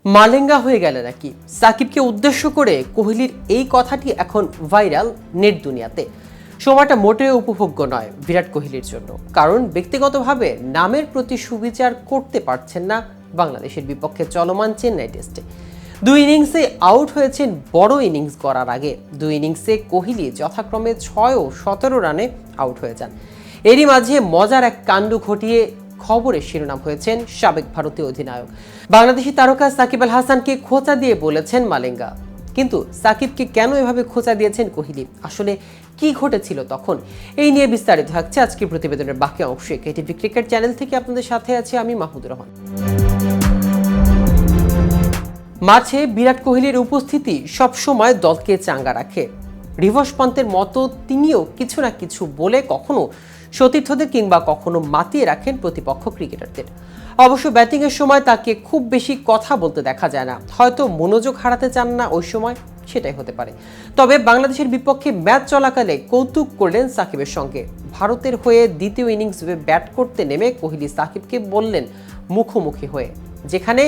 মালেঙ্গা হয়ে গেল নাকি? সাকিবকে উদ্দেশ্য করে কোহলির এই কথাটি এখন ভাইরাল নেট দুনিয়াতে। সময়টা মোটেও উপভোগ্য নয় বিরাট কোহলির জন্য, কারণ ব্যক্তিগতভাবে নামের প্রতি সুবিচার করতে পারছেন না বাংলাদেশের বিপক্ষে চলমান চেন্নাই টেস্টে। দুই ইনিংসে আউট হয়েছেন বড় ইনিংস করার আগে। দুই ইনিংসে কোহলি যথাক্রমে 6 ও 17 রানে আউট হয়ে যান। এরই মাঝে মজার এক কাণ্ড ঘটিয়ে খবরের শিরোনাম হয়েছেন সাবেক ভারতীয় অধিনায়ক। বাংলাদেশি তারকা সাকিব আল হাসানকে খোঁচা দিয়ে বলেছেন মালেঙ্গা। কিন্তু সাকিবকে কেন এভাবে খোঁচা দিয়েছেন কোহলি? আসলে কি ঘটেছিল তখন? এই নিয়ে বিস্তারিত থাকছে আজকের প্রতিবেদনের বাকি অংশে। কেটিভি ক্রিকেট চ্যানেল থেকে আপনাদের সাথে আছি আমি মাহমুদুর রহমান। মাঠে বিরাট কোহলির উপস্থিতি সবসময় দলকে চাঙ্গা রাখে। রিভার্স পান্তের মতো তিনিও কিছু না কিছু বলে কখনো সতীর্থদের কিংবা কখনো মাতিয়ে রাখেন প্রতিপক্ষ ক্রিকেটারদের। অবশ্য ব্যাটিংয়ের সময় তাকে খুব বেশি কথা বলতে দেখা যায় না, হয়তো মনোযোগ হারাতে চান না ওই সময়, সেটাই হতে পারে। তবে বাংলাদেশের বিপক্ষে ম্যাচ চলাকালে কৌতুক করলেন সাকিবের সঙ্গে। ভারতের হয়ে দ্বিতীয় ইনিংস ব্যাট করতে নেমে কোহলি সাকিবকে বললেন মুখোমুখি হয়ে, যেখানে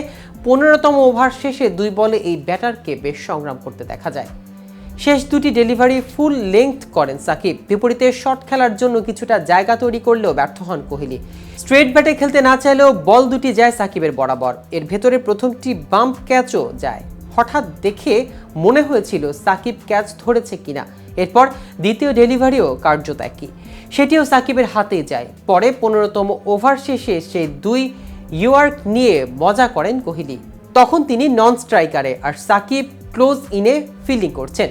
15তম ওভার শেষে 2 বলে এই ব্যাটারকে বেশ সংগ্রাম করতে দেখা যায়। শেষ দুটি ডেলিভারি ফুল লেংথ করেন সাকিব। বিপরীতে শট খেলার জন্য কিছুটা জায়গা তৈরি করলেও ব্যর্থ হন কোহলি। স্ট্রেট ব্যাটে খেলতে না চাইলেও বল দুটি যায় সাকিবের বরাবর। এর ভেতরে প্রথমটি বাম্প ক্যাচও যায়। হঠাৎ দেখে মনে হয়েছিল সাকিব ক্যাচ ধরেছে কিনা। এরপর দ্বিতীয় ডেলিভারিও কার্যত একই, সেটিও সাকিবের হাতেই যায়। পরে 15তম ওভার শেষে সেই 2 ইয়র্ক নিয়ে মজা করেন কোহলি। তখন তিনি নন স্ট্রাইকারে আর সাকিব ক্লোজ ইনে ফিল্ডিং করছেন।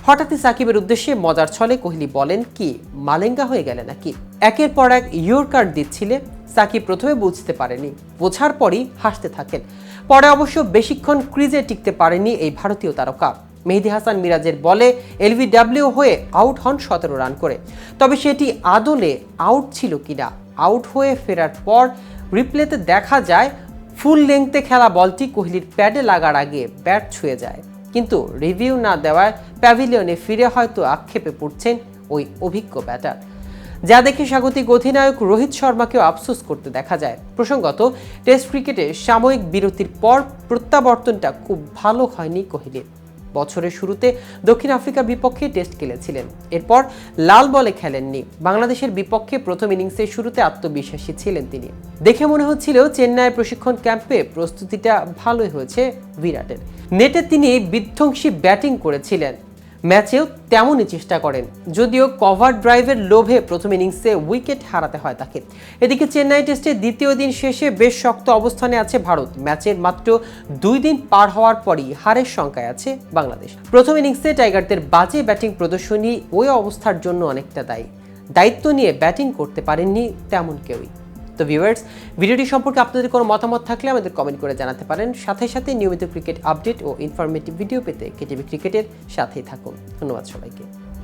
হঠাৎই সাকিবের উদ্দেশ্যে মজার ছলে কোহলি বলেন, কি মালেঙ্গা হয়ে গেলে নাকি? একের পর এক ইয়র্কার দিচ্ছিলে। সাকিব প্রথমে বুঝতে পারেনি, বোঝার পরই হাসতে থাকেন। পরে অবশ্য বেশিক্ষণ ক্রিজে টিকতে পারেনি এই ভারতীয় তারকা। মেহেদী হাসান মিরাজের বলে এলবিডব্লিউ হয়ে আউট হন 17 রান করে। তবে সেটি আদলে আউট ছিল কিনা? আউট হয়ে ফেরার পর রিপ্লেতে দেখা যায় ফুল লেংথে খেলা বলটি কোহলির প্যাডে লাগার আগে ব্যাট ছুঁয়ে যায়। কিন্তু রিভিউ না দেওয়ায় প্যাভিলিয়নে ফিরে হয়তো আক্ষেপে পড়ছেন ওই অভিজ্ঞ ব্যাটার, যা দেখে স্বাগতিক অধিনায়ক রোহিত শর্মাকেও আফসোস করতে দেখা যায়। প্রসঙ্গত, টেস্ট ক্রিকেটে সাময়িক বিরতির পর প্রত্যাবর্তনটা খুব ভালো হয়নি কোহলির। বছরের শুরুতে দক্ষিণ আফ্রিকার বিপক্ষে টেস্ট খেলেছিলেন, এরপর লাল বলে খেলেননি। বাংলাদেশের বিপক্ষে প্রথম ইনিংসের শুরুতে আত্মবিশ্বাসী ছিলেন তিনি। দেখে মনে হচ্ছিল চেন্নাইয়ের প্রশিক্ষণ ক্যাম্পে প্রস্তুতিটা ভালোই হয়েছে বিরাটের। নেটে তিনি বিধ্বংসী ব্যাটিং করেছিলেন, ম্যাচেও তেমনই চেষ্টা করেন, যদিও কভার ড্রাইভের লোভে প্রথম ইনিংসে উইকেট হারাতে হয় তাকে। এদিকে চেন্নাই টেস্টের দ্বিতীয় দিন শেষে বেশ শক্ত অবস্থানে আছে ভারত। ম্যাচের মাত্র 2 দিন পার হওয়ার পরই হারের শঙ্কায় আছে বাংলাদেশ। প্রথম ইনিংসে টাইগারদের বাজে ব্যাটিং প্রদর্শনী ওই অবস্থার জন্য অনেকটা দায়ী। দায়িত্ব নিয়ে ব্যাটিং করতে পারেননি তেমন কেউই। তো ভিউয়ার্স, ভিডিওটি সম্পর্কে আপনাদের কোনো মতামত থাকলে আমাদের কমেন্ট করে জানাতে পারেন। সাথে সাথে নিয়মিত ক্রিকেট আপডেট ও ইনফরমেটিভ ভিডিও পেতে কেটিভি ক্রিকেটের সাথেই থাকুন। ধন্যবাদ সবাইকে।